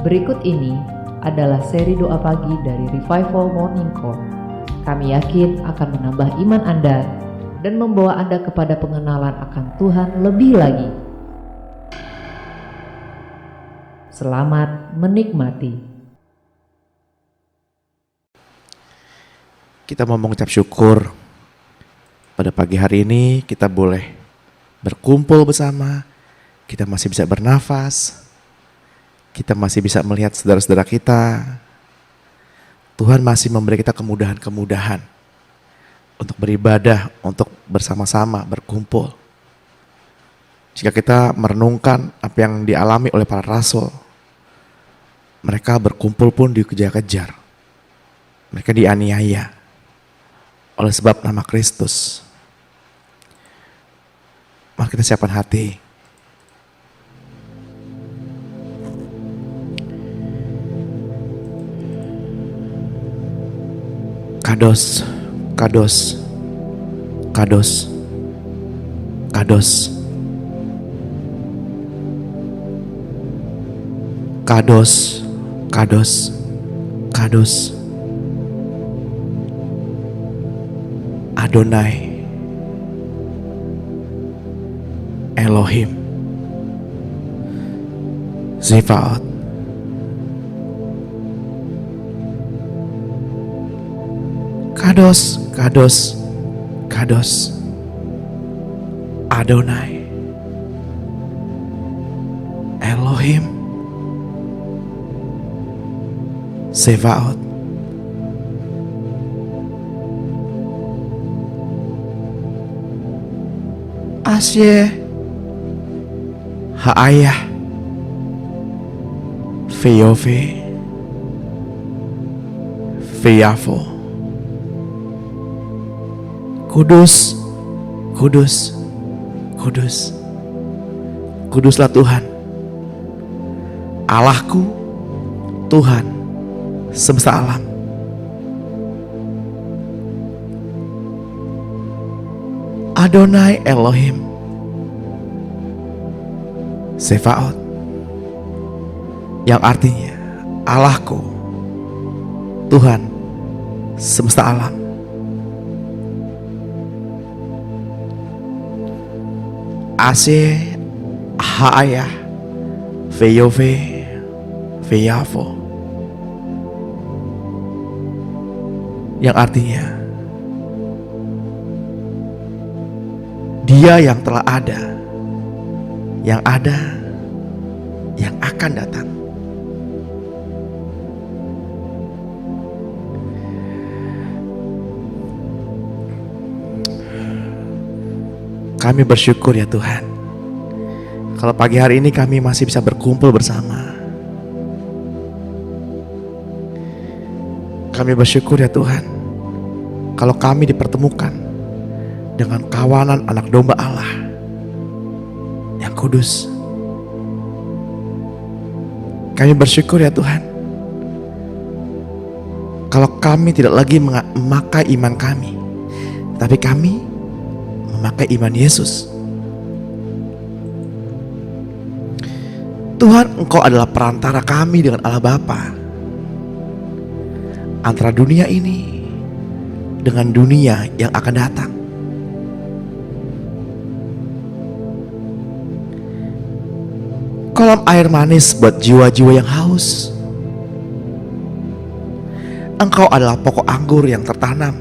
Berikut ini adalah seri doa pagi dari Revival Morning Call. Kami yakin akan menambah iman Anda dan membawa Anda kepada pengenalan akan Tuhan lebih lagi. Selamat menikmati. Kita mau mengucap syukur pada pagi hari ini kita boleh berkumpul bersama, kita masih bisa bernafas, kita masih bisa melihat saudara-saudara kita. Tuhan masih memberi kita kemudahan-kemudahan untuk beribadah, untuk bersama-sama berkumpul. Jika kita merenungkan apa yang dialami oleh para rasul, mereka berkumpul pun dikejar-kejar, mereka dianiaya oleh sebab nama Kristus. Mari kita siapkan hati. Kados, kados, kados, kados, kados, kados, kados, Adonai, Elohim, Zebaoth. Kados, kados, kados, Adonai, Elohim, Zebaoth. Asye, Ha'ayah, Feyove, Feyafo. Kudus, kudus, kudus, kuduslah Tuhan, Allahku, Tuhan semesta alam. Adonai Elohim, Zebaoth, yang artinya Allahku, Tuhan semesta alam. Ase, Ha'ayah, Feyove, Feyafo, yang artinya Dia yang telah ada, yang ada, yang akan datang. Kami bersyukur ya Tuhan, kalau pagi hari ini kami masih bisa berkumpul bersama. Kami bersyukur ya Tuhan, kalau kami dipertemukan dengan kawanan anak domba Allah yang kudus. Kami bersyukur ya Tuhan, kalau kami tidak lagi memakai iman kami, tapi kami memakai iman Yesus. Tuhan, Engkau adalah perantara kami dengan Allah Bapa, antara dunia ini dengan dunia yang akan datang. Kolam air manis buat jiwa-jiwa yang haus. Engkau adalah pokok anggur yang tertanam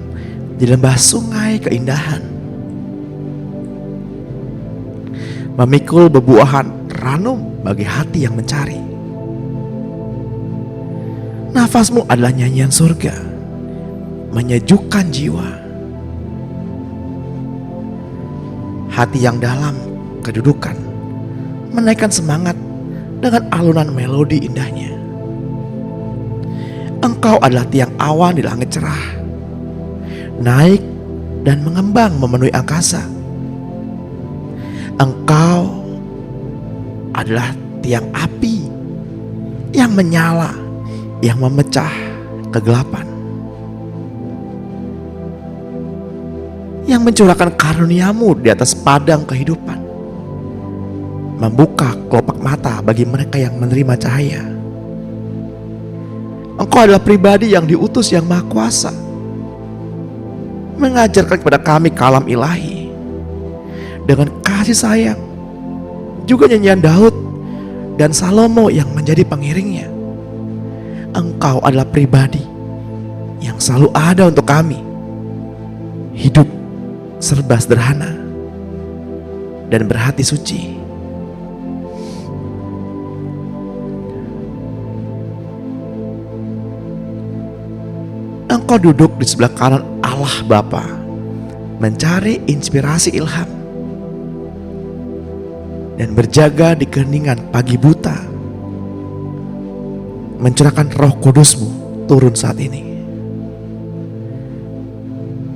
di lembah sungai keindahan, memikul bebuahan ranum bagi hati yang mencari. Nafasmu adalah nyanyian surga, menyejukkan jiwa. Hati yang dalam kedudukan menaikkan semangat dengan alunan melodi indahnya. Engkau adalah tiang awan di langit cerah, naik dan mengembang memenuhi angkasa. Engkau adalah tiang api yang menyala, yang memecah kegelapan, yang mencurahkan karunia-Mu di atas padang kehidupan, membuka kelopak mata bagi mereka yang menerima cahaya. Engkau adalah pribadi yang diutus yang Maha Kuasa, mengajarkan kepada kami kalam ilahi dengan kasih sayang. Juga nyanyian Daud dan Salomo yang menjadi pengiringnya. Engkau adalah pribadi yang selalu ada untuk kami. Hidup serba sederhana dan berhati suci. Engkau duduk di sebelah kanan Allah Bapa, mencari inspirasi ilham dan berjaga di keheningan pagi buta, mencurahkan Roh Kudus-Mu turun saat ini.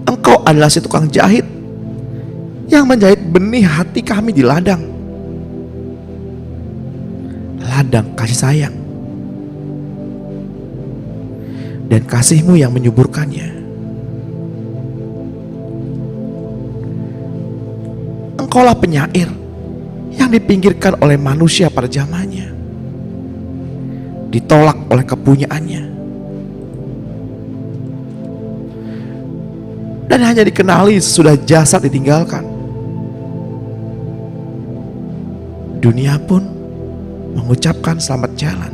Engkau adalah si tukang jahit yang menjahit benih hati kami di ladang kasih sayang, dan kasih-Mu yang menyuburkannya. Engkaulah penyair yang dipinggirkan oleh manusia pada zamannya, ditolak oleh kepunyaannya, dan hanya dikenali sesudah jasad ditinggalkan. Dunia pun mengucapkan selamat jalan.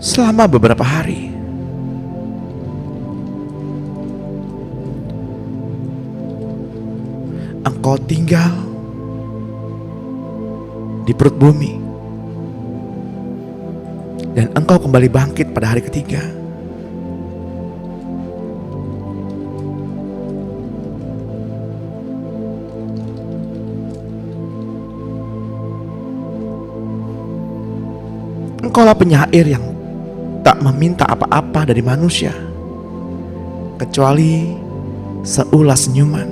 Selama beberapa hari, Engkau tinggal di perut bumi, dan Engkau kembali bangkit pada hari ketiga. Engkaulah penyair yang tak meminta apa-apa dari manusia kecuali seulas senyuman.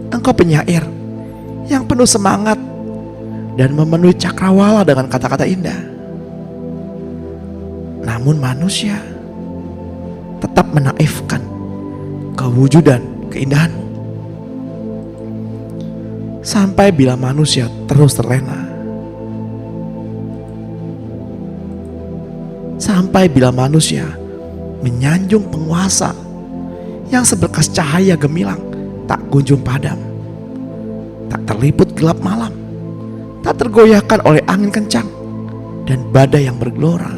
Engkau penyair yang penuh semangat dan memenuhi cakrawala dengan kata-kata indah. Namun manusia tetap menaifkan kewujudan keindahan-Mu. Sampai bila manusia terus terlena, sampai bila manusia menyanjung penguasa yang seberkas cahaya gemilang tak kunjung padam, tak terliput gelap malam, tak tergoyahkan oleh angin kencang dan badai yang bergelora.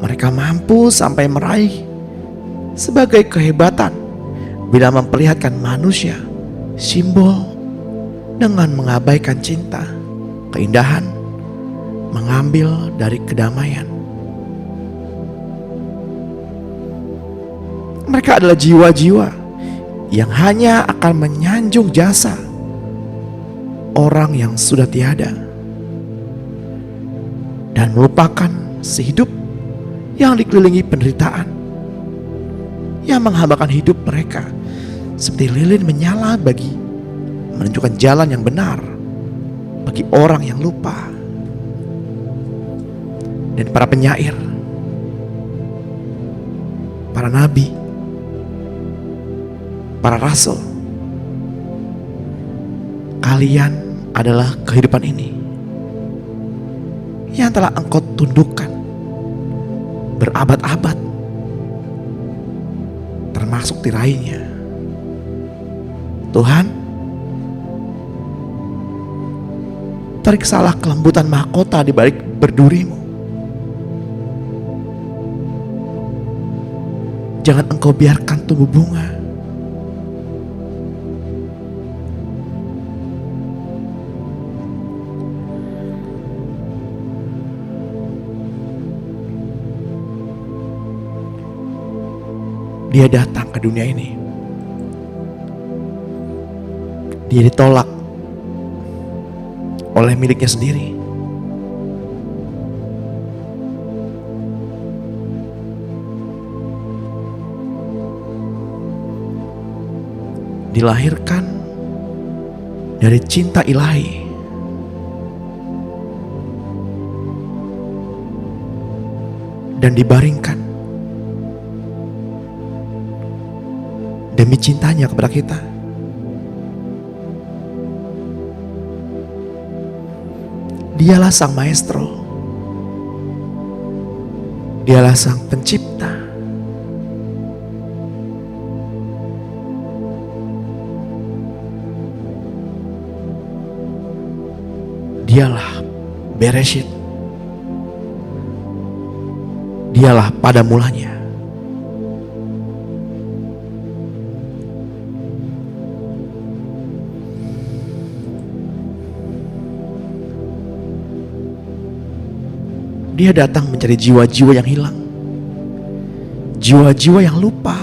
Mereka mampu sampai meraih sebagai kehebatan bila memperlihatkan manusia simbol dengan mengabaikan cinta, keindahan, mengambil dari kedamaian. Mereka adalah jiwa-jiwa yang hanya akan menyanjung jasa orang yang sudah tiada dan melupakan sehidup yang dikelilingi penderitaan, yang menghambakan hidup mereka seperti lilin menyala bagi menunjukkan jalan yang benar bagi orang yang lupa. Dan para penyair, para nabi, para rasul, kalian adalah kehidupan ini yang telah Engkau tundukkan berabad-abad, termasuk tirainya. Tuhan, periksalah kelembutan mahkota di balik berduri-Mu. Jangan Engkau biarkan tumbuh bunga. Dia datang ke dunia ini. Dia ditolak oleh miliknya sendiri. Dilahirkan dari cinta ilahi. dan dibaringkan demi cintanya kepada kita. Dialah Sang Maestro. Dialah Sang Pencipta. Dialah Bereshit. Dialah pada mulanya. Dia datang mencari jiwa-jiwa yang hilang, jiwa-jiwa yang lupa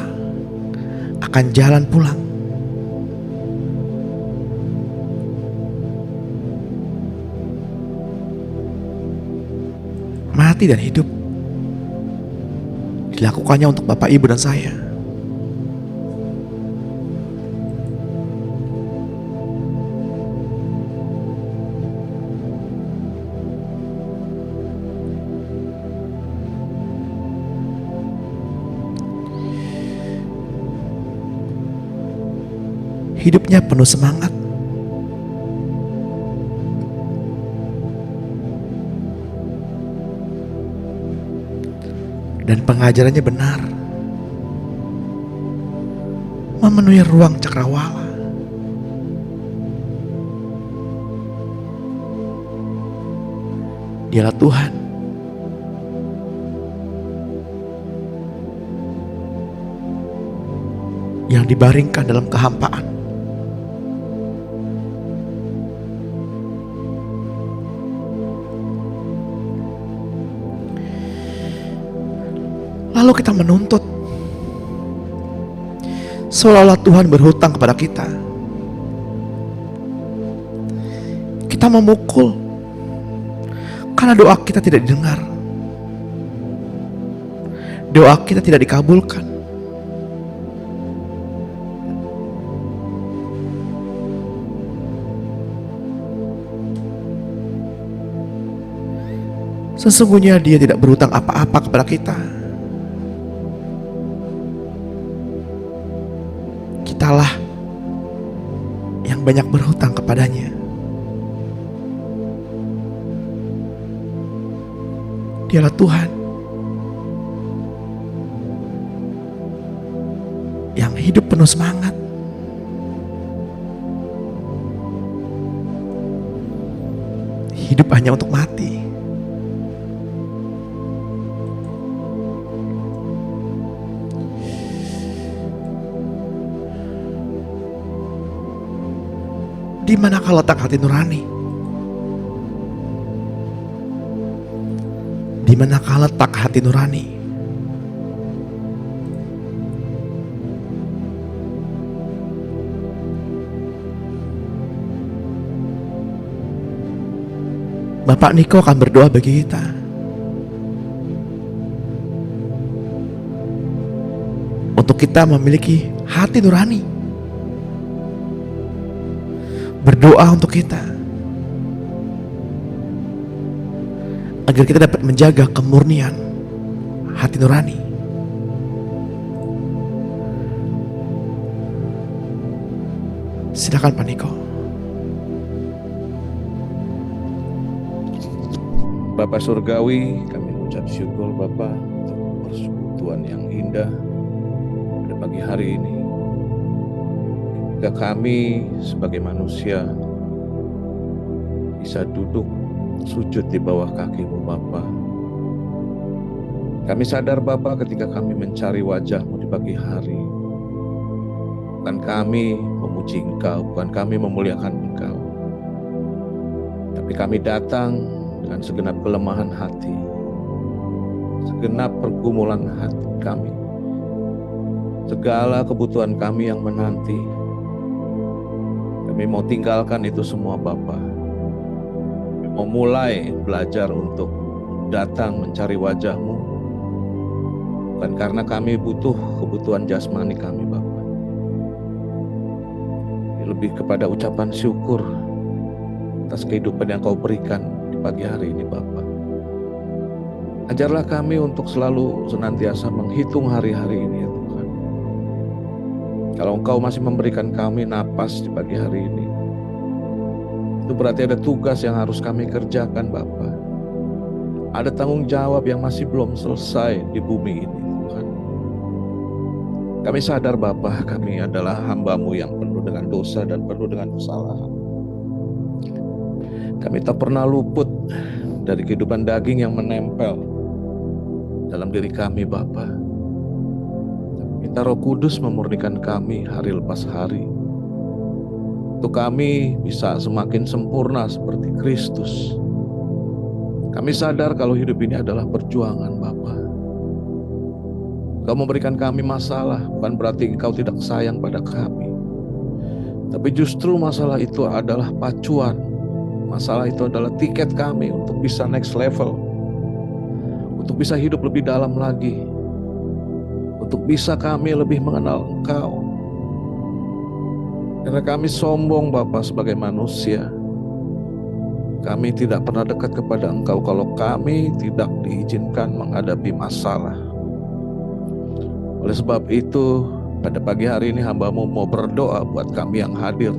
akan jalan pulang. Mati dan hidup dilakukannya untuk Bapak, Ibu, dan saya. Hidupnya penuh semangat. Dan pengajarannya benar, memenuhi ruang cakrawala. Dialah Tuhan. Yang dibaringkan dalam kehampaan. Lalu kita menuntut, seolah-olah Tuhan berhutang kepada kita. Kita memukul karena doa kita tidak didengar, doa kita tidak dikabulkan. Sesungguhnya Dia tidak berhutang apa-apa kepada kita. Kitalah yang banyak berhutang kepadanya. Dialah Tuhan yang hidup penuh semangat. Hidup hanya untuk mati. Di manakah letak hati nurani? Di manakah letak hati nurani? Bapak Niko akan berdoa bagi kita. Untuk kita memiliki hati nurani. Berdoa untuk kita agar kita dapat menjaga kemurnian hati nurani. Silakan Pak Niko. Bapak Surgawi, kami mengucap syukur Bapak untuk persekutuan yang indah pada pagi hari ini. Ketika kami sebagai manusia bisa duduk sujud di bawah kaki-Mu Bapa. Kami sadar Bapa ketika kami mencari wajah-Mu di pagi hari, bukan kami memuji Engkau, bukan kami memuliakan Engkau, tapi kami datang dengan segenap kelemahan hati, segenap pergumulan hati kami, segala kebutuhan kami yang menanti. Kami mau tinggalkan itu semua Bapa. Kami mau mulai belajar untuk datang mencari wajah-Mu, bukan karena kami butuh kebutuhan jasmani kami Bapa. Lebih kepada ucapan syukur atas kehidupan yang Kau berikan di pagi hari ini Bapa. Ajarlah kami untuk selalu senantiasa menghitung hari-hari ini ya Tuhan. Kalau Engkau masih memberikan kami napas di pagi hari ini, itu berarti ada tugas yang harus kami kerjakan Bapa. Ada tanggung jawab yang masih belum selesai di bumi ini Tuhan. Kami sadar Bapa, kami adalah hamba-Mu yang penuh dengan dosa dan penuh dengan kesalahan. Kami tak pernah luput dari kehidupan daging yang menempel dalam diri kami Bapa. Minta Roh Kudus memurnikan kami hari lepas hari, untuk kami bisa semakin sempurna seperti Kristus. Kami sadar kalau hidup ini adalah perjuangan Bapa. Engkau memberikan kami masalah bukan berarti Engkau tidak sayang pada kami, tapi justru masalah itu adalah pacuan. Masalah itu adalah tiket kami untuk bisa next level, untuk bisa hidup lebih dalam lagi, untuk bisa kami lebih mengenal Engkau. Karena kami sombong Bapa sebagai manusia, kami tidak pernah dekat kepada Engkau kalau kami tidak diizinkan menghadapi masalah. Oleh sebab itu, pada pagi hari ini hamba-Mu mau berdoa buat kami yang hadir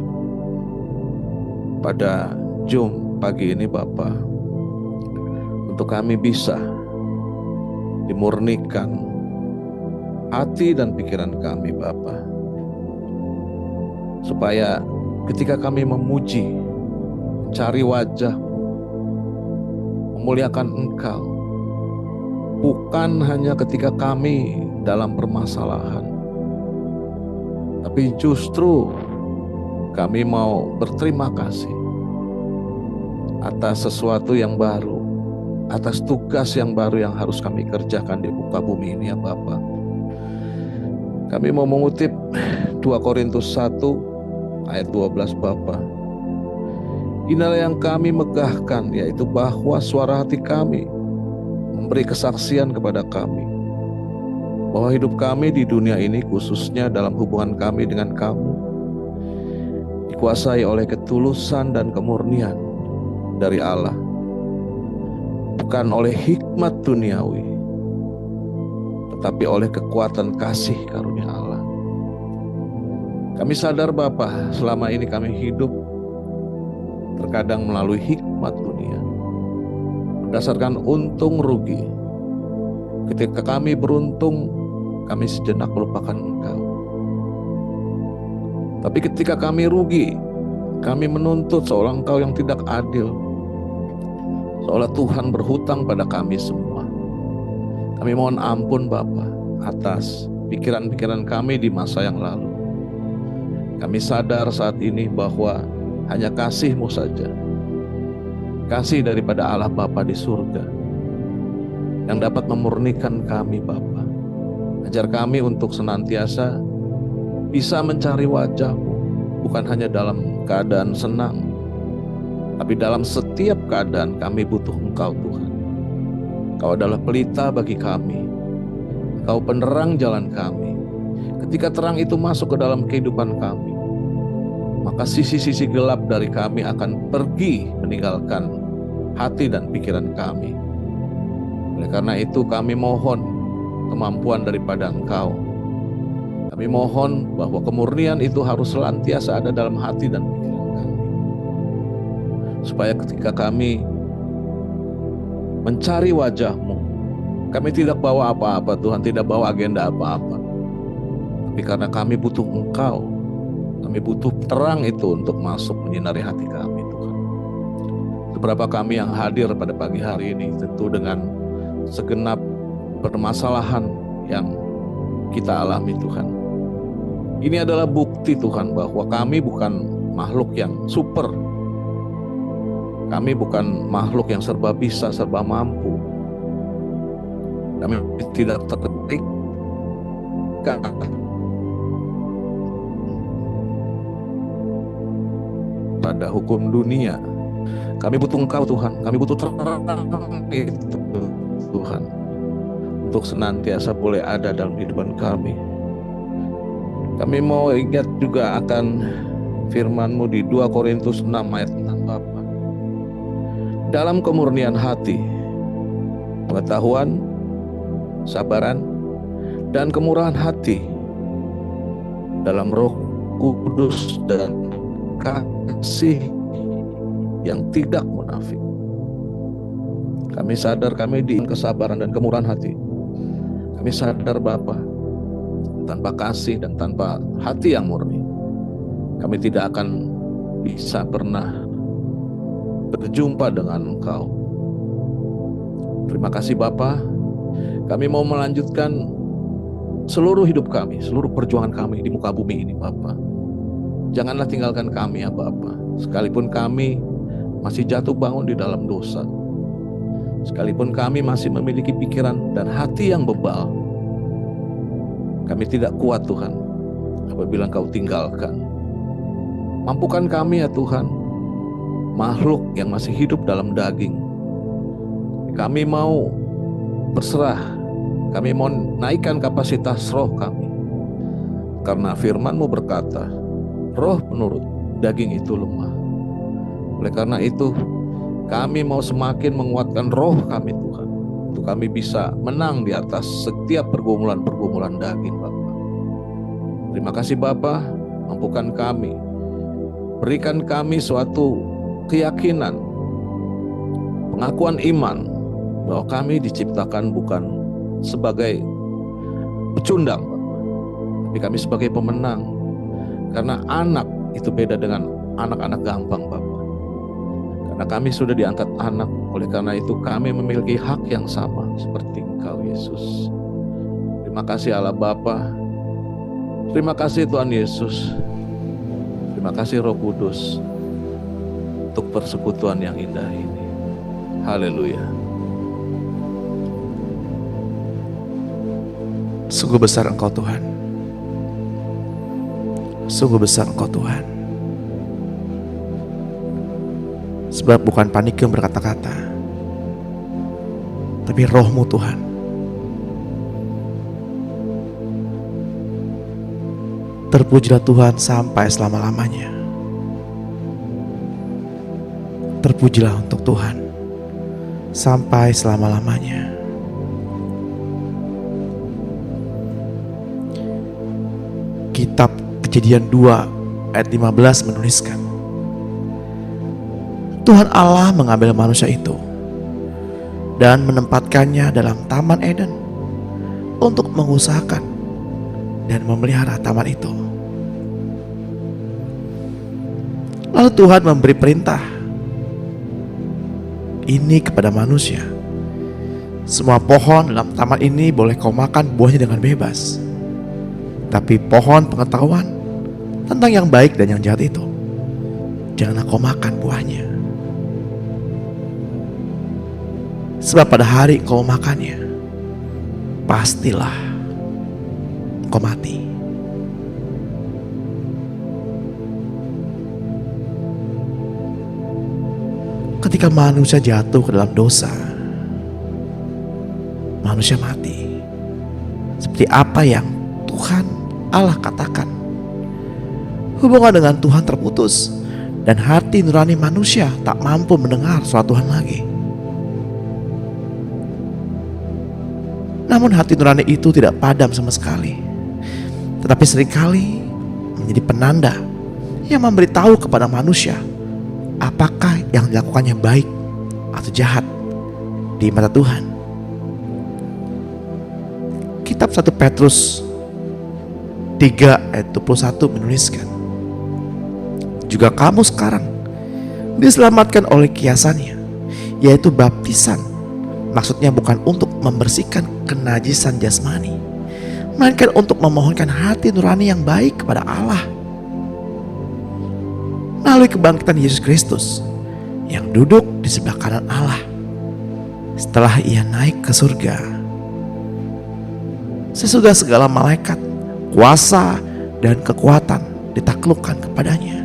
pada Jum pagi ini Bapa, untuk kami bisa dimurnikan hati dan pikiran kami Bapa, supaya ketika kami memuji, mencari wajah-Mu, memuliakan Engkau, bukan hanya ketika kami dalam permasalahan, tapi justru kami mau berterima kasih atas sesuatu yang baru, atas tugas yang baru yang harus kami kerjakan di muka bumi ini ya Bapa. Kami mau mengutip 2 Korintus 1 ayat 12 Bapa. Inilah yang kami megahkan, yaitu bahwa suara hati kami memberi kesaksian kepada kami, bahwa hidup kami di dunia ini, khususnya dalam hubungan kami dengan kamu, dikuasai oleh ketulusan dan kemurnian dari Allah, bukan oleh hikmat duniawi, tetapi oleh kekuatan kasih karunia Allah. Kami sadar Bapa, selama ini kami hidup terkadang melalui hikmat dunia, berdasarkan untung rugi. Ketika kami beruntung, kami sejenak melupakan Engkau. Tapi ketika kami rugi, kami menuntut seolah Engkau yang tidak adil, seolah Tuhan berhutang pada kami semua. Kami mohon ampun Bapa atas pikiran-pikiran kami di masa yang lalu. Kami sadar saat ini bahwa hanya kasih-Mu saja, kasih daripada Allah Bapa di surga, yang dapat memurnikan kami Bapa. Ajar kami untuk senantiasa bisa mencari wajah-Mu, bukan hanya dalam keadaan senang, tapi dalam setiap keadaan kami butuh Engkau Tuhan. Engkau adalah pelita bagi kami, Engkau penerang jalan kami. Ketika terang itu masuk ke dalam kehidupan kami, maka sisi-sisi gelap dari kami akan pergi meninggalkan hati dan pikiran kami. Oleh karena itu kami mohon kemampuan daripada Engkau. Kami mohon bahwa kemurnian itu harus senantiasa ada dalam hati dan pikiran kami, supaya ketika kami mencari wajah-Mu, kami tidak bawa apa-apa Tuhan, tidak bawa agenda apa-apa, tapi karena kami butuh Engkau, kami butuh terang itu untuk masuk menyinari hati kami Tuhan. Seberapa kami yang hadir pada pagi hari ini, tentu dengan segenap permasalahan yang kita alami Tuhan. Ini adalah bukti Tuhan bahwa kami bukan makhluk yang super. Kami bukan makhluk yang serba bisa, serba mampu. Kami tidak terketik pada hukum dunia. Kami butuh Engkau Tuhan, kami butuh terang itu Tuhan, untuk senantiasa boleh ada dalam kehidupan kami. Kami mau ingat juga akan firman-Mu di 2 Korintus 6 ayat 6 Bapa. Dalam kemurnian hati, pengetahuan, sabaran, dan kemurahan hati dalam Roh Kudus dan kasih yang tidak munafik. Kami sadar kami diizinkan kesabaran dan kemurahan hati. Kami sadar Bapa, tanpa kasih dan tanpa hati yang murni, kami tidak akan bisa pernah berjumpa dengan Engkau. Terima kasih Bapa. Kami mau melanjutkan seluruh hidup kami, seluruh perjuangan kami di muka bumi ini Bapa. Janganlah tinggalkan kami ya Bapa. Sekalipun kami masih jatuh bangun di dalam dosa, sekalipun kami masih memiliki pikiran dan hati yang bebal, kami tidak kuat Tuhan apabila Engkau tinggalkan. Mampukan kami ya Tuhan, makhluk yang masih hidup dalam daging. Kami mau berserah, kami mau naikkan kapasitas roh kami. Karena firman-Mu berkata, roh menurut, daging itu lemah. Oleh karena itu, kami mau semakin menguatkan roh kami Tuhan, untuk kami bisa menang di atas setiap pergumulan-pergumulan daging Bapa. Terima kasih Bapa, mampukan kami, berikan kami suatu keyakinan, pengakuan iman, bahwa kami diciptakan bukan sebagai pecundang, tapi kami sebagai pemenang. Karena anak itu beda dengan anak-anak gampang Bapak. Karena kami sudah diangkat anak, oleh karena itu kami memiliki hak yang sama seperti Engkau Yesus. Terima kasih Allah Bapa. Terima kasih Tuhan Yesus. Terima kasih Roh Kudus untuk persekutuan yang indah ini. Haleluya. Sungguh besar Engkau Tuhan. Sungguh besar Engkau Tuhan. Sebab bukan panik yang berkata-kata, tapi Roh-Mu Tuhan. Terpujilah Tuhan sampai selama-lamanya. Terpujilah untuk Tuhan sampai selama-lamanya. Kitab Kejadian 2 ayat 15 menuliskan, Tuhan Allah mengambil manusia itu dan menempatkannya dalam Taman Eden untuk mengusahakan dan memelihara taman itu. Lalu Tuhan memberi perintah ini kepada manusia. Semua pohon dalam taman ini boleh kau makan buahnya dengan bebas. Tapi pohon pengetahuan tentang yang baik dan yang jahat itu, janganlah kau makan buahnya. Sebab pada hari kau makannya, pastilah kau mati. Ketika manusia jatuh ke dalam dosa, manusia mati. Seperti apa yang Tuhan Allah katakan, hubungan dengan Tuhan terputus dan hati nurani manusia tak mampu mendengar suara Tuhan lagi. Namun hati nurani itu tidak padam sama sekali, tetapi seringkali menjadi penanda yang memberitahu kepada manusia apakah yang dilakukannya baik atau jahat di mata Tuhan. Kitab 1 Petrus 3 ayat 21 menuliskan, juga kamu sekarang diselamatkan oleh kiasannya, yaitu baptisan. Maksudnya bukan untuk membersihkan kenajisan jasmani, melainkan untuk memohonkan hati nurani yang baik kepada Allah melalui kebangkitan Yesus Kristus yang duduk di sebelah kanan Allah setelah ia naik ke surga. Sesudah segala malaikat, kuasa dan kekuatan ditaklukkan kepadanya.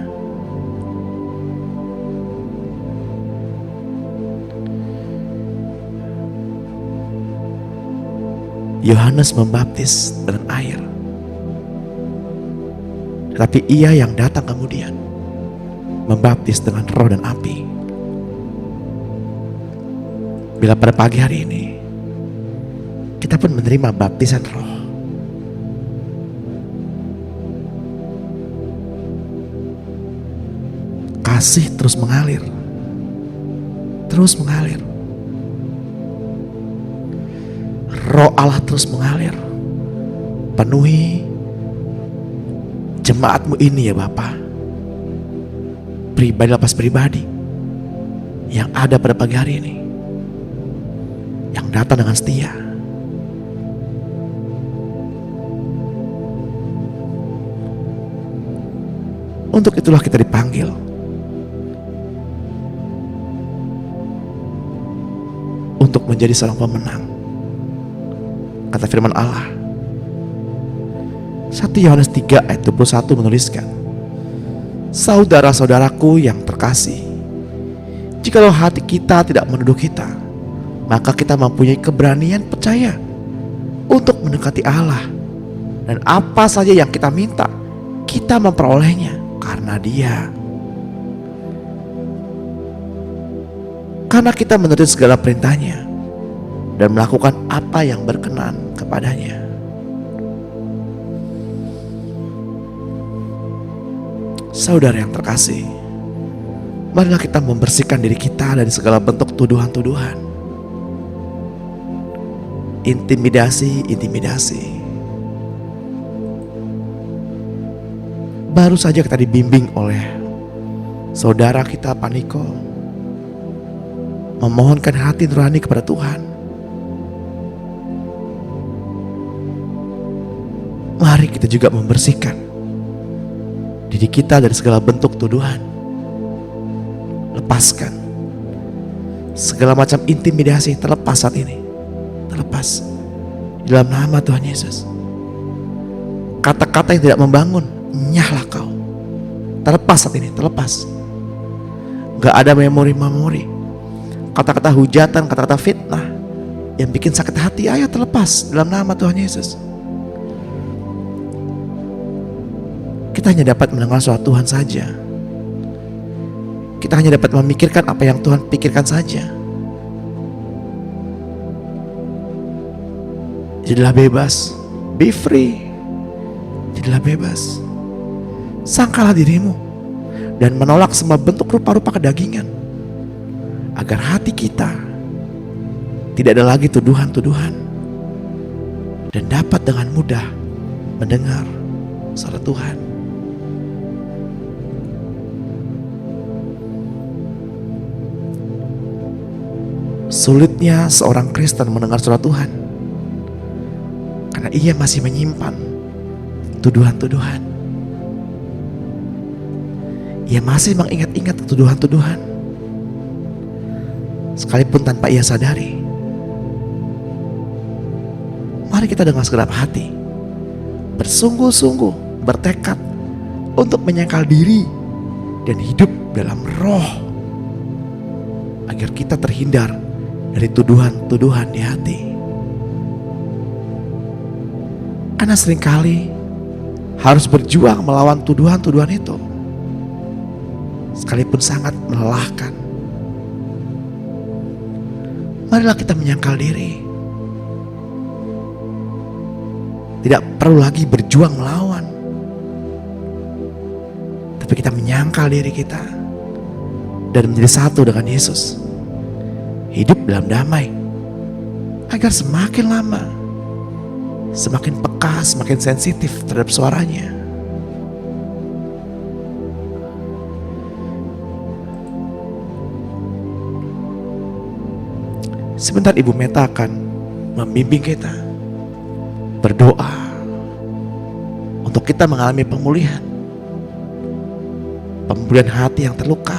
Yohanes membaptis dengan air, tetapi ia yang datang kemudian membaptis dengan roh dan api. Bila pada pagi hari ini kita pun menerima baptisan roh. Kasih terus mengalir. Terus mengalir. Roh Allah terus mengalir. Penuhi jemaatmu ini ya Bapa. Pribadi lepas pribadi yang ada pada pagi hari ini, yang datang dengan setia. Untuk itulah kita dipanggil untuk menjadi seorang pemenang. Kata firman Allah 1 Yohanes 3 ayat 21 menuliskan, saudara-saudaraku yang terkasih, jikalau hati kita tidak menuduh kita, maka kita mempunyai keberanian percaya untuk mendekati Allah, dan apa saja yang kita minta, kita memperolehnya karena Dia. Karena kita menuruti segala perintahnya dan melakukan apa yang berkenan kepadanya. Saudara yang terkasih, marilah kita membersihkan diri kita dari segala bentuk tuduhan-tuduhan, intimidasi. Baru saja kita dibimbing oleh saudara kita Paniko, memohonkan hati nurani kepada Tuhan. Mari kita juga membersihkan diri kita dari segala bentuk tuduhan. Lepaskan segala macam intimidasi, terlepas saat ini. Terlepas dalam nama Tuhan Yesus. Kata-kata yang tidak membangun, nyahlah kau. Terlepas saat ini, terlepas. Gak ada memori. Kata-kata hujatan, kata-kata fitnah yang bikin sakit hati, ayo terlepas dalam nama Tuhan Yesus. Kita hanya dapat mendengar suara Tuhan saja. Kita hanya dapat memikirkan apa yang Tuhan pikirkan saja. Jadilah bebas, be free. Jadilah bebas. Sangkalah dirimu dan menolak semua bentuk rupa-rupa kedagingan, agar hati kita tidak ada lagi tuduhan-tuduhan dan dapat dengan mudah mendengar suara Tuhan. Sulitnya seorang Kristen mendengar suara Tuhan karena ia masih menyimpan tuduhan-tuduhan. Ia masih mengingat-ingat tuduhan-tuduhan sekalipun tanpa ia sadari. Mari kita dengan segenap hati bersungguh-sungguh bertekad untuk menyangkal diri dan hidup dalam roh, agar kita terhindar dari tuduhan-tuduhan di hati. Karena seringkali harus berjuang melawan tuduhan-tuduhan itu, sekalipun sangat melelahkan. Marilah kita menyangkal diri. Tidak perlu lagi berjuang melawan, tapi kita menyangkal diri kita dan menjadi satu dengan Yesus. Hidup dalam damai, agar semakin lama semakin peka, semakin sensitif terhadap suaranya. Sebentar Ibu Meta akan membimbing kita berdoa untuk kita mengalami pemulihan hati yang terluka,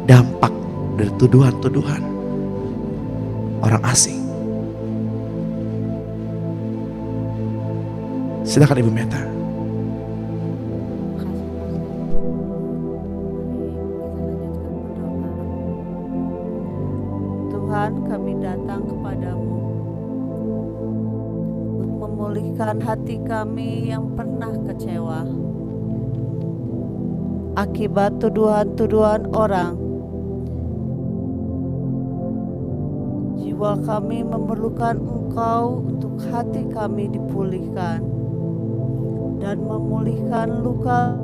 dampak dari tuduhan-tuduhan orang asing. Silakan Ibu Meta. Tuhan, kami datang kepadamu untuk memulihkan hati kami yang pernah kecewa akibat tuduhan-tuduhan orang. Jiwa kami memerlukan Engkau untuk hati kami dipulihkan dan memulihkan luka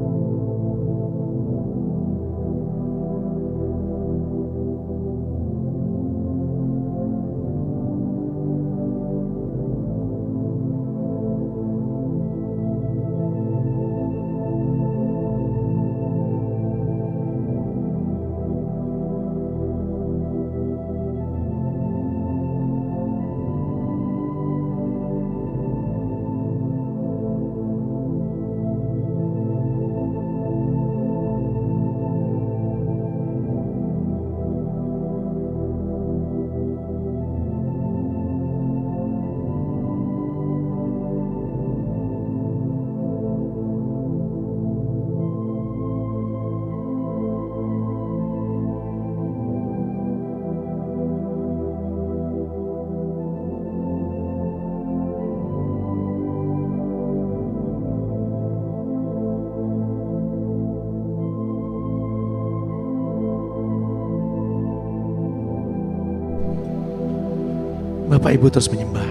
Bapak Ibu terus menyembah,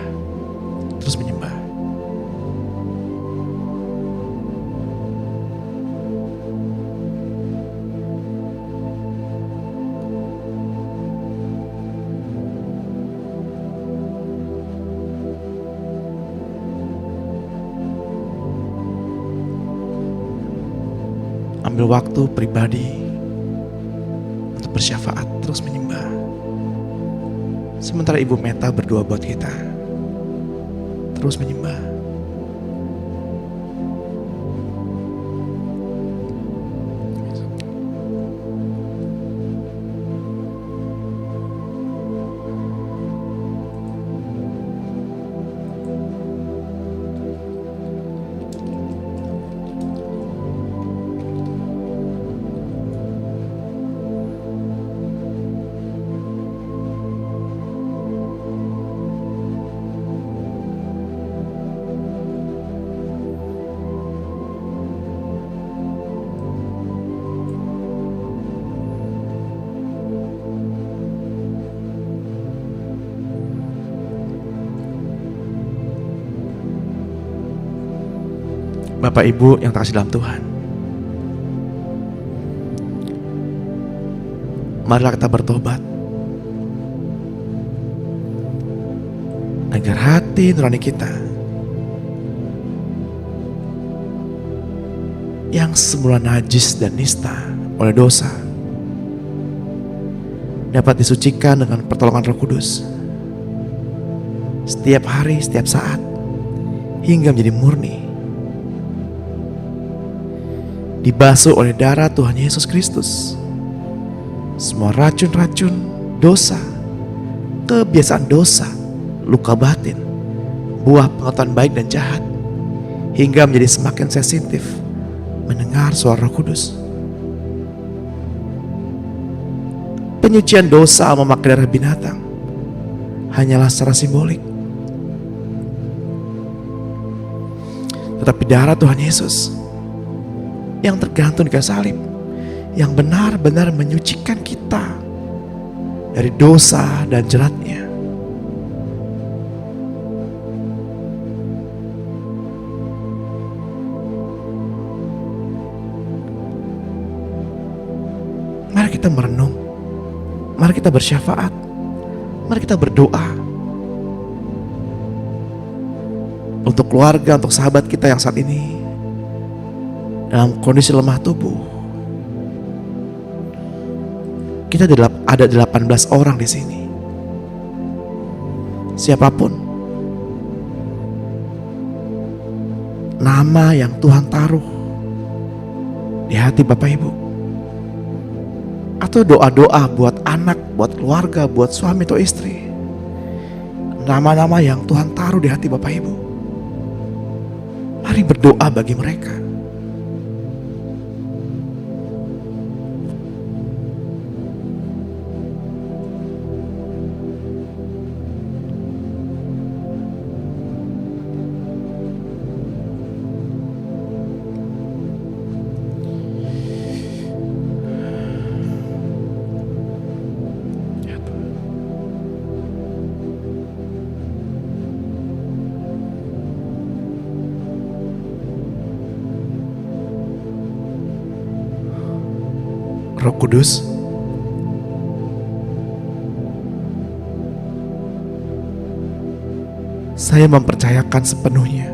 terus menyembah. Ambil waktu pribadi untuk bersyafaat, terus menyembah. Sementara Ibu Meta berdoa buat kita, terus menyembah. Bapak Ibu yang terkasih dalam Tuhan, marilah kita bertobat agar hati nurani kita yang semula najis dan nista oleh dosa dapat disucikan dengan pertolongan Roh Kudus setiap hari, setiap saat, hingga menjadi murni, dibasuh oleh darah Tuhan Yesus Kristus. Semua racun-racun dosa, kebiasaan dosa, luka batin, buah pengetahuan baik dan jahat, hingga menjadi semakin sensitif mendengar suara Roh Kudus. Penyucian dosa memakai darah binatang hanyalah secara simbolik, tetapi darah Tuhan Yesus yang tergantung di kayu salib, yang benar-benar menyucikan kita dari dosa dan jeratnya. Mari kita merenung, mari kita bersyafaat, mari kita berdoa untuk keluarga, untuk sahabat kita yang saat ini dalam kondisi lemah tubuh. Kita ada 18 orang di sini. Siapapun nama yang Tuhan taruh di hati Bapak Ibu, atau doa-doa buat anak, buat keluarga, buat suami atau istri, nama-nama yang Tuhan taruh di hati Bapak Ibu, mari berdoa bagi mereka. Roh Kudus, saya mempercayakan sepenuhnya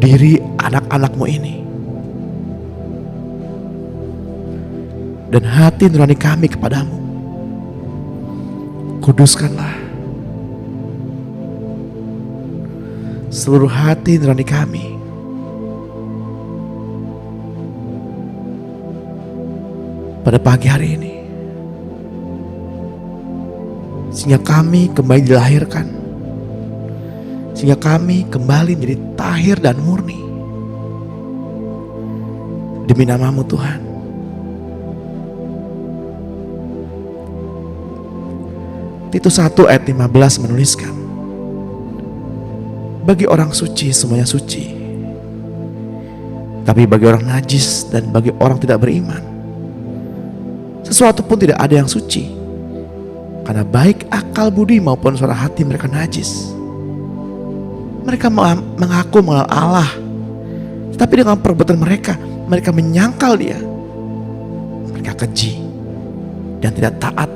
diri anak-anak-Mu ini dan hati nurani kami kepadamu. Kuduskanlah seluruh hati nurani kami pada pagi hari ini, sehingga kami kembali dilahirkan, sehingga kami kembali menjadi tahir dan murni demi nama-Mu Tuhan. Titus 1 ayat 15 menuliskan, bagi orang suci semuanya suci, tapi bagi orang najis dan bagi orang tidak beriman, sesuatu pun tidak ada yang suci, karena baik akal budi maupun suara hati mereka najis. Mereka mengaku mengenal Allah, tetapi dengan perbuatan mereka menyangkal Dia. Mereka keji dan tidak taat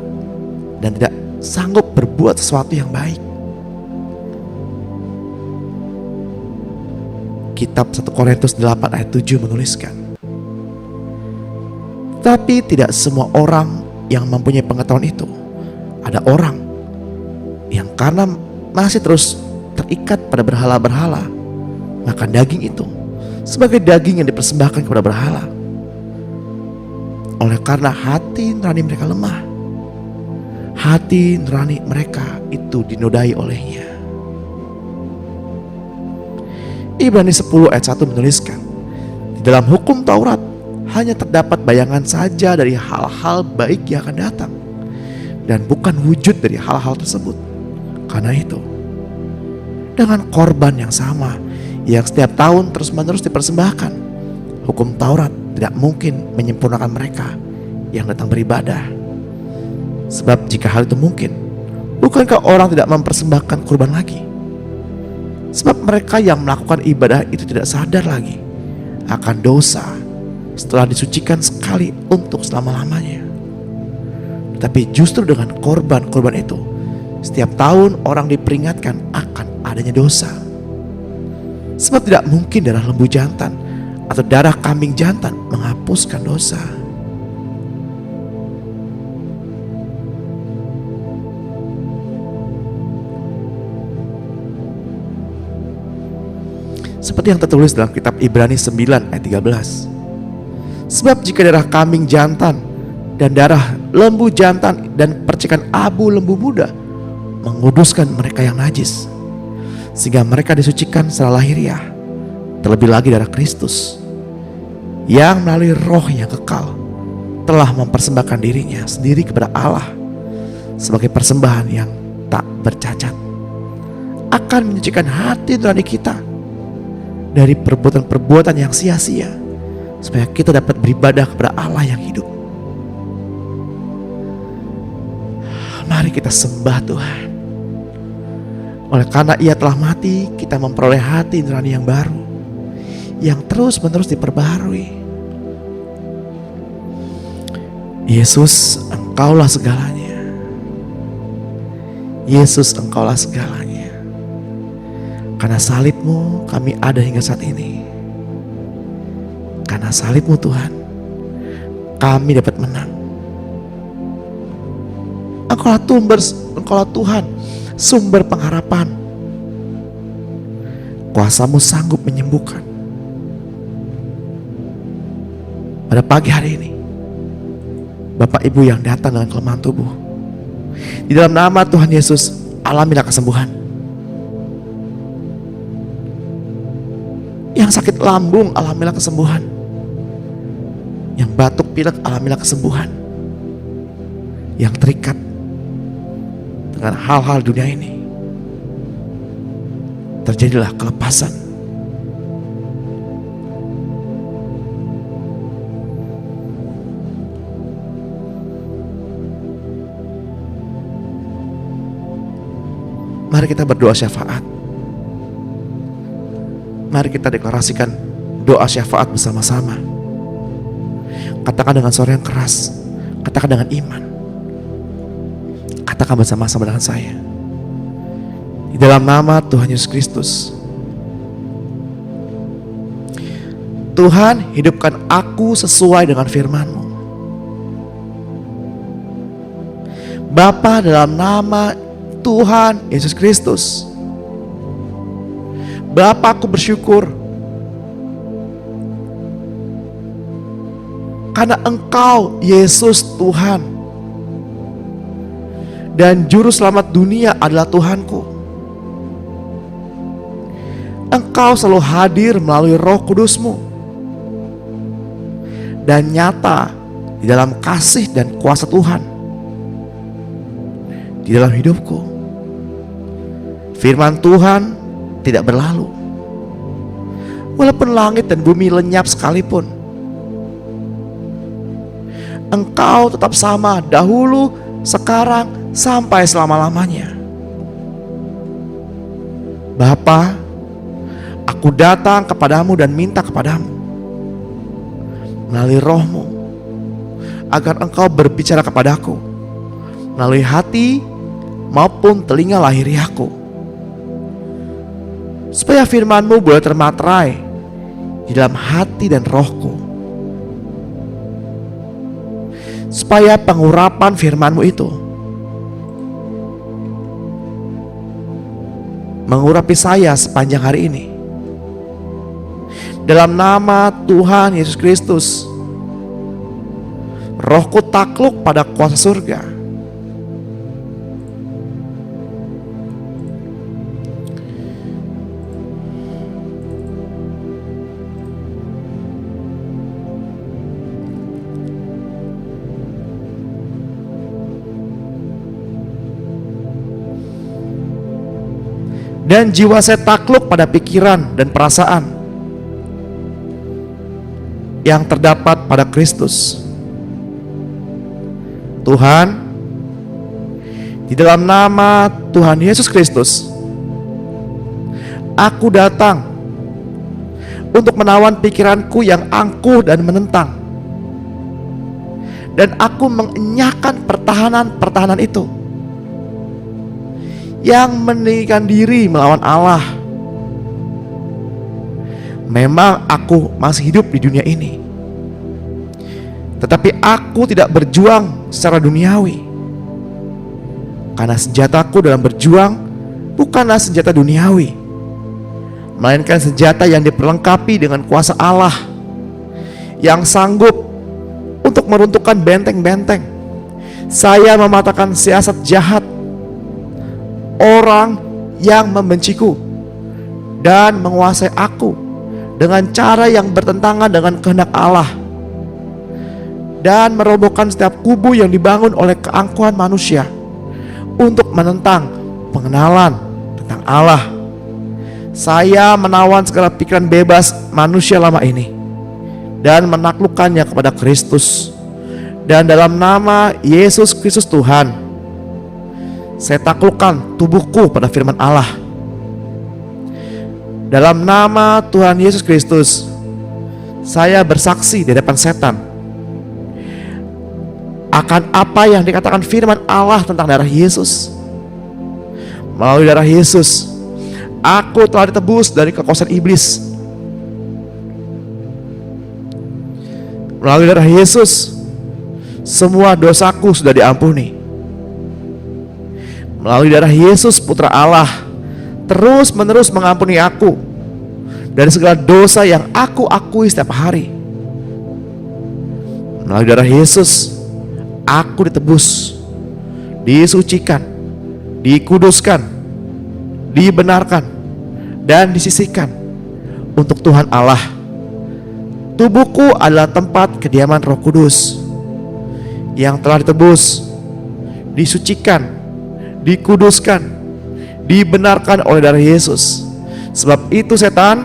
dan tidak sanggup berbuat sesuatu yang baik. Kitab 1 Korintus 8 ayat 7 menuliskan, tapi tidak semua orang yang mempunyai pengetahuan itu. Ada orang yang karena masih terus terikat pada berhala-berhala, makan daging itu sebagai daging yang dipersembahkan kepada berhala. Oleh karena hati nurani mereka lemah, hati nurani mereka itu dinodai olehnya. Ibrani 10 ayat 1 menuliskan, di dalam hukum Taurat hanya terdapat bayangan saja dari hal-hal baik yang akan datang, dan bukan wujud dari hal-hal tersebut. Karena itu, dengan korban yang sama yang setiap tahun terus-menerus dipersembahkan, hukum Taurat tidak mungkin menyempurnakan mereka yang datang beribadah. Sebab jika hal itu mungkin, bukankah orang tidak mempersembahkan kurban lagi? Sebab mereka yang melakukan ibadah itu tidak sadar lagi akan dosa setelah disucikan sekali untuk selama-lamanya. Tetapi justru dengan korban-korban itu, setiap tahun orang diperingatkan akan adanya dosa. Sebab tidak mungkin darah lembu jantan atau darah kambing jantan menghapuskan dosa. Seperti yang tertulis dalam kitab Ibrani 9 ayat 13. Sebab jika darah kambing jantan dan darah lembu jantan dan percikan abu lembu muda menguduskan mereka yang najis, sehingga mereka disucikan secara lahiriah, terlebih lagi darah Kristus yang melalui roh yang kekal telah mempersembahkan dirinya sendiri kepada Allah sebagai persembahan yang tak bercacat, akan menyucikan hati nurani kita dari perbuatan-perbuatan yang sia-sia, supaya kita dapat beribadah kepada Allah yang hidup. Mari kita sembah Tuhan. Oleh karena Ia telah mati, kita memperoleh hati nurani yang baru, yang terus-menerus diperbaharui. Yesus, Engkaulah segalanya. Yesus, Engkaulah segalanya. Karena salib-Mu kami ada hingga saat ini. Karena salib-Mu Tuhan, kami dapat menang. Engkaulah Tuhan, sumber pengharapan. Kuasa-Mu sanggup menyembuhkan. Pada pagi hari ini, Bapak Ibu yang datang dengan kelemahan tubuh, di dalam nama Tuhan Yesus, alamilah kesembuhan. Yang sakit lambung, alamilah kesembuhan. Yang batuk pilek, alamilah kesembuhan. Yang terikat dengan hal-hal dunia ini, terjadilah kelepasan. Mari kita berdoa syafaat. Mari kita deklarasikan doa syafaat bersama-sama. Katakan dengan suara yang keras, katakan dengan iman, katakan bersama-sama dengan saya. Di dalam nama Tuhan Yesus Kristus, Tuhan, hidupkan aku sesuai dengan firman-Mu. Bapa, dalam nama Tuhan Yesus Kristus, Bapa, aku bersyukur karena Engkau Yesus Tuhan dan Juru Selamat dunia adalah Tuhanku. Engkau selalu hadir melalui Roh Kudus-Mu dan nyata di dalam kasih dan kuasa Tuhan di dalam hidupku. Firman Tuhan tidak berlalu, walaupun langit dan bumi lenyap sekalipun. Engkau tetap sama dahulu, sekarang, sampai selama-lamanya. Bapa, aku datang kepadamu dan minta kepadamu melalui Roh-Mu agar Engkau berbicara kepadaku melalui hati maupun telinga lahiriahku, supaya firman-Mu boleh termaterai di dalam hati dan rohku, supaya pengurapan firman-Mu itu mengurapi saya sepanjang hari ini. Dalam nama Tuhan Yesus Kristus, rohku takluk pada kuasa surga. Dan jiwa saya takluk pada pikiran dan perasaan yang terdapat pada Kristus. Tuhan, di dalam nama Tuhan Yesus Kristus, aku datang untuk menawan pikiranku yang angkuh dan menentang, dan aku mengenyahkan pertahanan-pertahanan itu yang meninggikan diri melawan Allah. Memang aku masih hidup di dunia ini, tetapi aku tidak berjuang secara duniawi, karena senjataku dalam berjuang bukanlah senjata duniawi, melainkan senjata yang diperlengkapi dengan kuasa Allah yang sanggup untuk meruntuhkan benteng-benteng. Saya mematahkan siasat jahat orang yang membenciku dan menguasai aku dengan cara yang bertentangan dengan kehendak Allah, dan merobohkan setiap kubu yang dibangun oleh keangkuhan manusia untuk menentang pengenalan tentang Allah. Saya menawan segala pikiran bebas manusia lama ini dan menaklukkannya kepada Kristus. Dan dalam nama Yesus Kristus Tuhan, saya taklukkan tubuhku pada firman Allah. Dalam nama Tuhan Yesus Kristus, saya bersaksi di hadapan setan akan apa yang dikatakan firman Allah tentang darah Yesus. Melalui darah Yesus, aku telah ditebus dari kekuasaan iblis. Melalui darah Yesus, semua dosaku sudah diampuni. Melalui darah Yesus Putra Allah terus menerus mengampuni aku dari segala dosa yang aku akui setiap hari. Melalui darah Yesus aku ditebus, disucikan, dikuduskan, dibenarkan, dan disisihkan untuk Tuhan Allah. Tubuhku adalah tempat kediaman Roh Kudus yang telah ditebus, disucikan, dikuduskan, dibenarkan oleh darah Yesus. Sebab itu setan,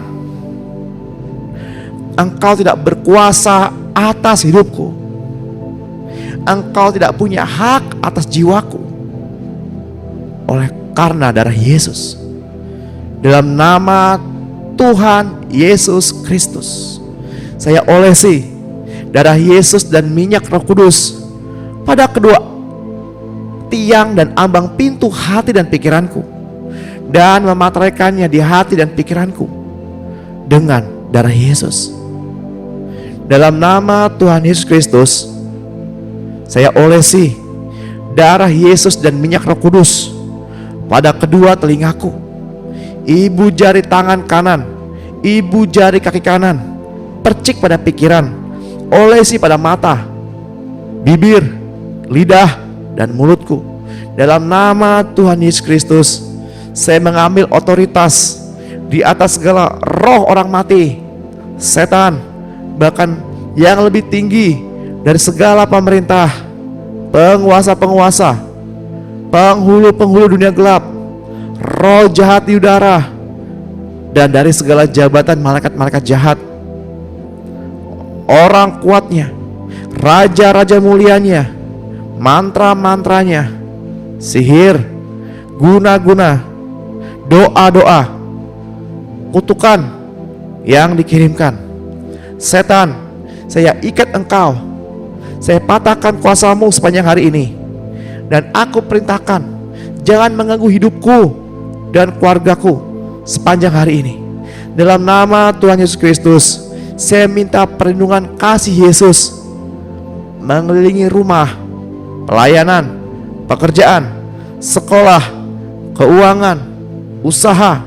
engkau tidak berkuasa atas hidupku. Engkau tidak punya hak atas jiwaku oleh karena darah Yesus. Dalam nama Tuhan Yesus Kristus. Saya olesi darah Yesus dan minyak Roh Kudus pada kedua tiang dan ambang pintu hati dan pikiranku, dan memateraikannya di hati dan pikiranku dengan darah Yesus. Dalam nama Tuhan Yesus Kristus, saya olesi darah Yesus dan minyak Roh Kudus pada kedua telingaku, ibu jari tangan kanan, ibu jari kaki kanan, percik pada pikiran, olesi pada mata, bibir, lidah, dan mulutku. Dalam nama Tuhan Yesus Kristus, saya mengambil otoritas di atas segala roh orang mati, setan, bahkan yang lebih tinggi dari segala pemerintah, penguasa-penguasa, penghulu-penghulu dunia gelap, roh jahat di udara, dan dari segala jabatan malaikat-malaikat jahat, orang kuatnya, raja-raja mulianya, mantra-mantranya, sihir, guna-guna, doa-doa, kutukan yang dikirimkan. Setan, saya ikat engkau, saya patahkan kuasamu sepanjang hari ini, dan aku perintahkan jangan mengganggu hidupku dan keluargaku sepanjang hari ini. Dalam nama Tuhan Yesus Kristus, saya minta perlindungan kasih Yesus mengelilingi rumah, pelayanan, pekerjaan, sekolah, keuangan, usaha,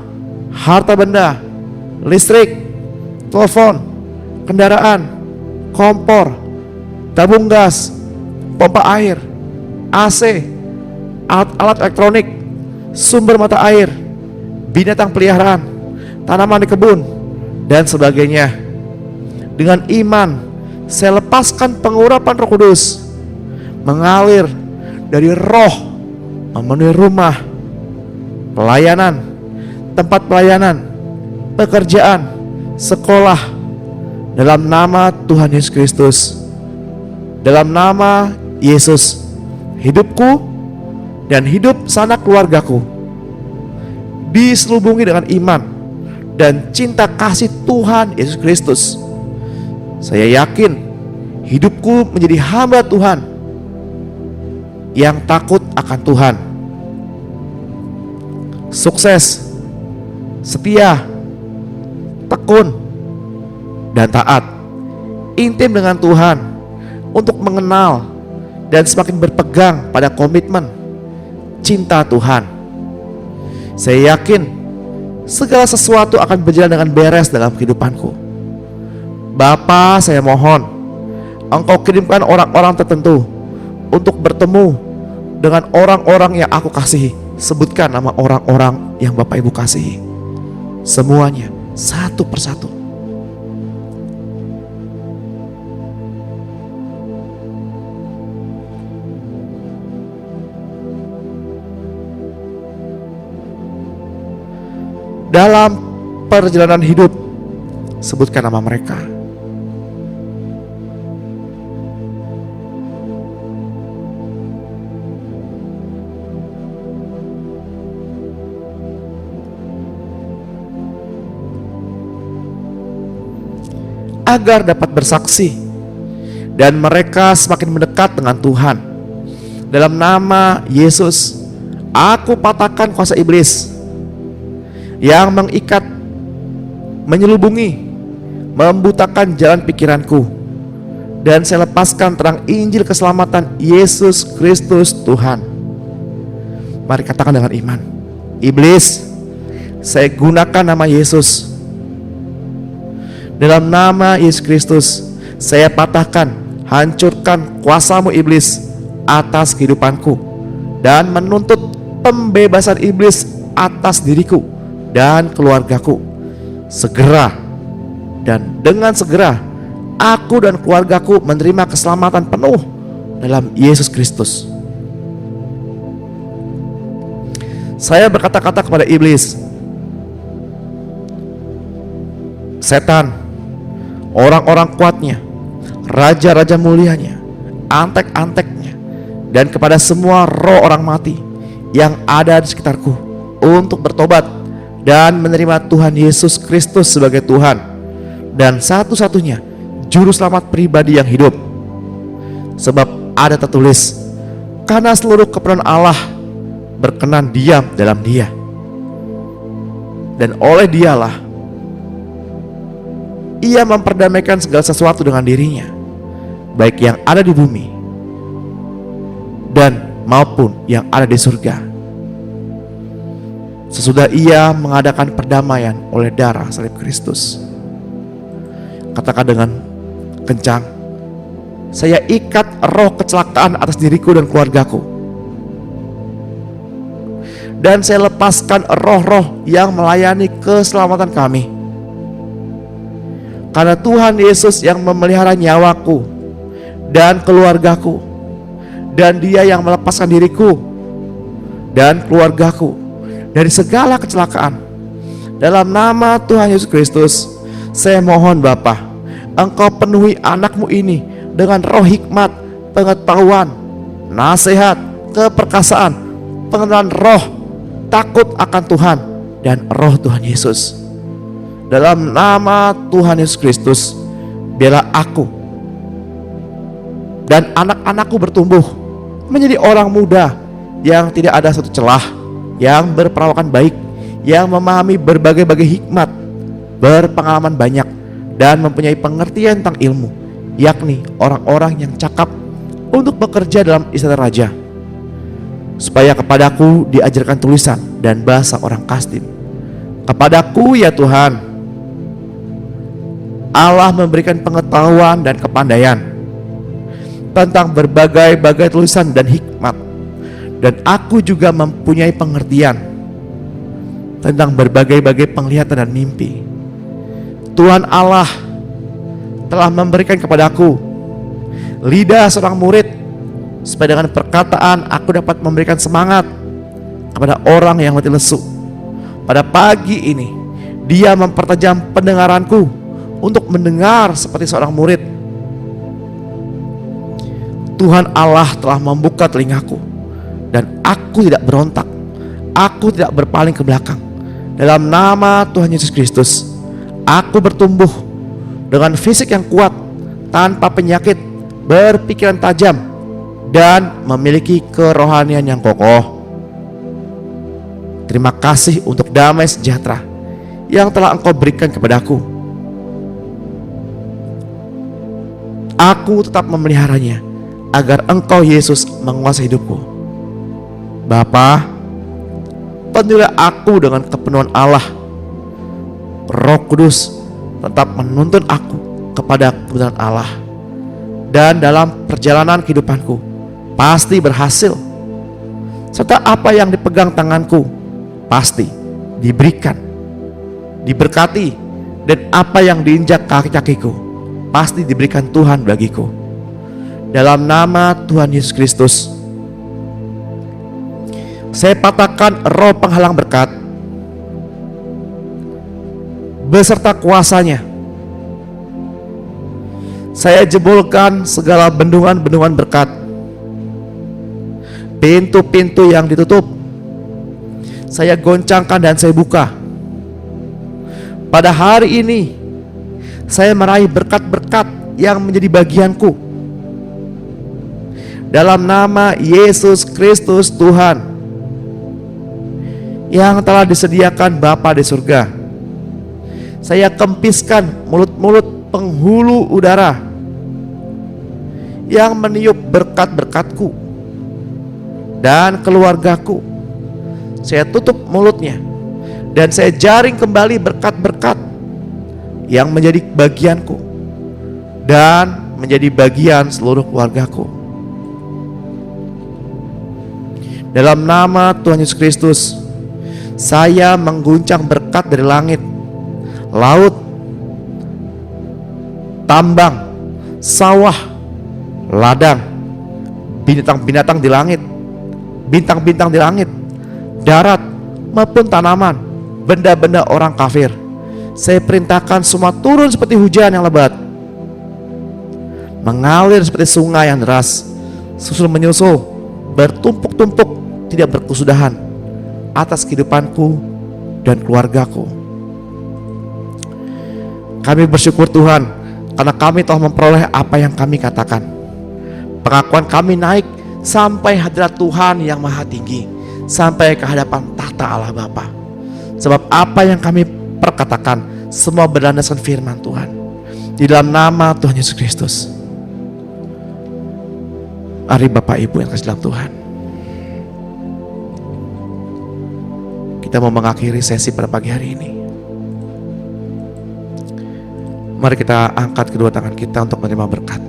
harta benda, listrik, telepon, kendaraan, kompor, tabung gas, pompa air, AC, alat-alat elektronik, sumber mata air, binatang peliharaan, tanaman di kebun, dan sebagainya. Dengan iman, saya lepaskan pengurapan Roh Kudus mengalir dari roh memenuhi rumah, pelayanan, tempat pelayanan, pekerjaan, sekolah, dalam nama Tuhan Yesus Kristus. Dalam nama Yesus, hidupku dan hidup sanak keluargaku diselubungi dengan iman dan cinta kasih Tuhan Yesus Kristus. Saya yakin hidupku menjadi hamba Tuhan yang takut akan Tuhan, sukses, setia, tekun, dan taat, intim dengan Tuhan untuk mengenal dan semakin berpegang pada komitmen cinta Tuhan. Saya yakin segala sesuatu akan berjalan dengan beres dalam kehidupanku. Bapa, saya mohon Engkau kirimkan orang-orang tertentu untuk bertemu dengan orang-orang yang aku kasihi. Sebutkan nama orang-orang yang Bapak Ibu kasihi, semuanya satu persatu. Dalam perjalanan hidup, sebutkan nama mereka. Agar dapat bersaksi dan mereka semakin mendekat dengan Tuhan. Dalam nama Yesus, aku patahkan kuasa iblis yang mengikat, menyelubungi, membutakan jalan pikiranku, dan saya lepaskan terang Injil keselamatan Yesus Kristus Tuhan. Mari katakan dengan iman, iblis, saya gunakan nama Yesus. Dalam nama Yesus Kristus, saya patahkan, hancurkan kuasamu iblis atas kehidupanku, dan menuntut pembebasan iblis atas diriku dan keluargaku. Segera dan dengan segera, aku dan keluargaku menerima keselamatan penuh dalam Yesus Kristus. Saya berkata-kata kepada iblis, setan, orang-orang kuatnya, raja-raja mulianya, antek-anteknya, dan kepada semua roh orang mati yang ada di sekitarku untuk bertobat dan menerima Tuhan Yesus Kristus sebagai Tuhan dan satu-satunya juru selamat pribadi yang hidup. Sebab ada tertulis, karena seluruh keperluan Allah berkenan diam dalam Dia, dan oleh Dialah Ia memperdamaikan segala sesuatu dengan dirinya, baik yang ada di bumi dan maupun yang ada di surga. Sesudah Ia mengadakan perdamaian oleh darah salib Kristus. Katakan dengan kencang, saya ikat roh kecelakaan atas diriku dan keluargaku, dan saya lepaskan roh-roh yang melayani keselamatan kami. Karena Tuhan Yesus yang memelihara nyawaku dan keluargaku, dan Dia yang melepaskan diriku dan keluargaku dari segala kecelakaan. Dalam nama Tuhan Yesus Kristus, saya mohon Bapa, Engkau penuhi anak-Mu ini dengan roh hikmat, pengetahuan, nasihat, keperkasaan, pengenalan roh, takut akan Tuhan, dan roh Tuhan Yesus. Dalam nama Tuhan Yesus Kristus, biarlah aku dan anak-anakku bertumbuh menjadi orang muda yang tidak ada satu celah, yang berperawakan baik, yang memahami berbagai-bagai hikmat, berpengalaman banyak, dan mempunyai pengertian tentang ilmu, yakni orang-orang yang cakap untuk bekerja dalam istana raja. Supaya kepadaku diajarkan tulisan dan bahasa orang Kasdim. Kepadaku ya Tuhan, Allah memberikan pengetahuan dan kepandaian tentang berbagai-bagai tulisan dan hikmat, dan aku juga mempunyai pengertian tentang berbagai-bagai penglihatan dan mimpi. Tuhan Allah telah memberikan kepadaku lidah seorang murid, supaya dengan perkataan aku dapat memberikan semangat kepada orang yang letih lesu. Pada pagi ini Dia mempertajam pendengaranku untuk mendengar seperti seorang murid. Tuhan Allah telah membuka telingaku, dan aku tidak berontak, aku tidak berpaling ke belakang. Dalam nama Tuhan Yesus Kristus, aku bertumbuh dengan fisik yang kuat, tanpa penyakit, berpikiran tajam, dan memiliki kerohanian yang kokoh. Terima kasih untuk damai sejahtera yang telah Engkau berikan kepadaku. Aku tetap memeliharanya agar Engkau Yesus menguasai hidupku. Bapa, penuhilah aku dengan kepenuhan Allah. Roh Kudus tetap menuntun aku kepada kebenaran Allah, dan dalam perjalanan kehidupanku pasti berhasil, serta apa yang dipegang tanganku pasti diberikan, diberkati, dan apa yang diinjak kaki-kakiku pasti diberikan Tuhan bagiku. Dalam nama Tuhan Yesus Kristus, saya patahkan roh penghalang berkat beserta kuasanya. Saya jebolkan segala bendungan-bendungan berkat, pintu-pintu yang ditutup saya goncangkan dan saya buka. Pada hari ini saya meraih berkat-berkat yang menjadi bagianku. Dalam nama Yesus Kristus Tuhan yang telah disediakan Bapa di surga, saya kempiskan mulut-mulut penghulu udara yang meniup berkat-berkatku dan keluargaku. Saya tutup mulutnya, dan saya jaring kembali berkat-berkat yang menjadi bagianku dan menjadi bagian seluruh keluargaku. Dalam nama Tuhan Yesus Kristus, saya mengguncang berkat dari langit, laut, tambang, sawah, ladang, binatang-binatang di langit, bintang-bintang di langit, darat maupun tanaman, benda-benda orang kafir. Saya perintahkan semua turun seperti hujan yang lebat, mengalir seperti sungai yang deras, susul menyusul, bertumpuk-tumpuk, tidak berkesudahan atas kehidupanku dan keluargaku. Kami bersyukur Tuhan, karena kami telah memperoleh apa yang kami katakan. Pengakuan kami naik sampai hadirat Tuhan yang maha tinggi, sampai ke hadapan tahta Allah Bapa. Sebab apa yang kami perkatakan semua berlandaskan firman Tuhan. Di dalam nama Tuhan Yesus Kristus. Mari Bapak Ibu yang kasih dalam Tuhan, kita mau mengakhiri sesi pada pagi hari ini. Mari kita angkat kedua tangan kita untuk menerima berkat.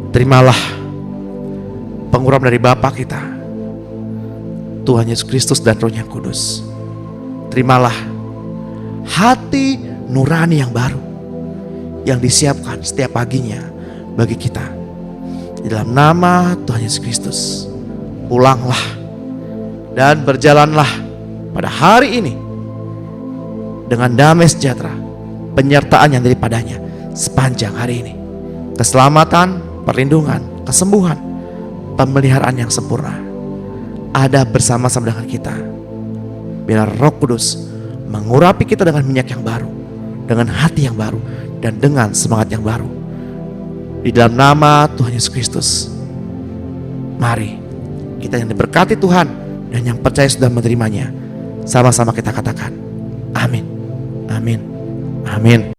Terimalah pengurapan dari Bapa kita, Tuhan Yesus Kristus dan Roh yang Kudus. Terimalah hati nurani yang baru yang disiapkan setiap paginya bagi kita. Di dalam nama Tuhan Yesus Kristus, pulanglah dan berjalanlah pada hari ini dengan damai sejahtera, penyertaan yang daripadanya sepanjang hari ini. Keselamatan, perlindungan, kesembuhan, pemeliharaan yang sempurna ada bersama-sama dengan kita. Biar Roh Kudus mengurapi kita dengan minyak yang baru, dengan hati yang baru, dan dengan semangat yang baru. Di dalam nama Tuhan Yesus Kristus, mari kita yang diberkati Tuhan dan yang percaya sudah menerimanya, sama-sama kita katakan amin, amin, amin.